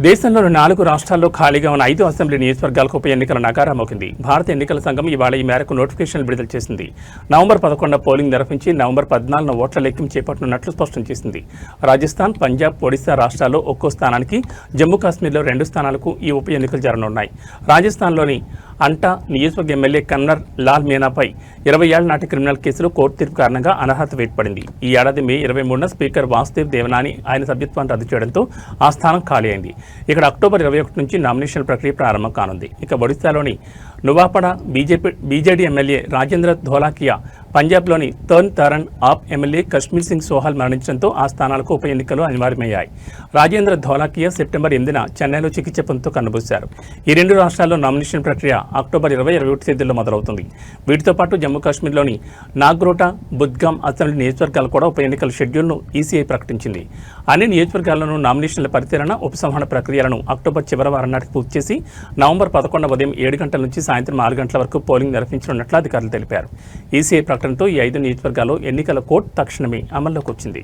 దేశంలోని 4 రాష్ట్రాల్లో ఖాళీగా ఉన్న 5 అసెంబ్లీ నియోజకవర్గాలకు ఉప ఎన్నికల నగారా మోగింది. భారత ఎన్నికల సంఘం ఇవాళ ఈ మేరకు నోటిఫికేషన్లు విడుదల చేసింది. నవంబర్ 11న పోలింగ్ నిర్వహించి నవంబర్ 14న ఓట్ల లెక్కింపు చేపట్టనున్నట్లు స్పష్టం చేసింది. రాజస్థాన్, పంజాబ్, ఒడిశా రాష్ట్రాల్లో ఒక్కో స్థానానికి, జమ్మూ కాశ్మీర్లో 2 స్థానాలకు ఈ ఉప ఎన్నికలు జరగనున్నాయి. రాజస్థాన్లోని అంటా నియోజకవర్గ ఎమ్మెల్యే కన్నర్ లాల్ మీనాపై 20 ఏళ్ల నాటి క్రిమినల్ కేసులో కోర్టు తీర్పు కారణంగా అనర్హత వేటుపడింది. ఈ ఏడాది మే 23న స్పీకర్ వాసుదేవ్ దేవనాని ఆయన సభ్యత్వాన్ని రద్దు చేయడంతో ఆ స్థానం ఖాళీ అయింది. ఇక్కడ అక్టోబర్ 21 నుంచి నామినేషన్ ప్రక్రియ ప్రారంభం కానుంది. ఇక ఒడిశాలోని నువాపడ బీజేడీ ఎమ్మెల్యే రాజేంద్ర ధోలాకియా, పంజాబ్లోని తర్న్ తారన్ ఆప్ ఎమ్మెల్యే కశ్మీర్ సింగ్ సోహాల్ మరణించడంతో ఆ స్థానాలకు ఉప ఎన్నికలు అనివార్యమయ్యాయి. రాజేంద్ర ధోలాకియా సెప్టెంబర్ 8న చెన్నైలో చికిత్స పొందుతూ కన్నుమూశారు. ఈ 2 రాష్ట్రాల్లో నామినేషన్ ప్రక్రియ అక్టోబర్ 20, 21 తేదీల్లో మొదలవుతుంది. వీటితో పాటు జమ్మూ కాశ్మీర్లోని నాగ్రోటా, బుద్గామ్ అసెంబ్లీ నియోజకవర్గాలు కూడా ఉప ఎన్నికల షెడ్యూల్ను ఈసీఐ ప్రకటించింది. అన్ని నియోజకవర్గాల్లోనూ నామినేషన్ల పరిశీలన, ఉపసంహరణ ప్రక్రియలను అక్టోబర్ చివరి వారం నాటికి పూర్తి చేసి నవంబర్ 11న ఉదయం 7 గంటల నుంచి సాయంత్రం 4 గంటల వరకు పోలింగ్ నిర్వహించనున్నట్లు అధికారులు తెలిపారు. ఈసీఐ ప్రకటనతో ఈ 5 నియోజకవర్గాల్లో ఎన్నికల కోడ్ తక్షణమే అమల్లోకి వచ్చింది.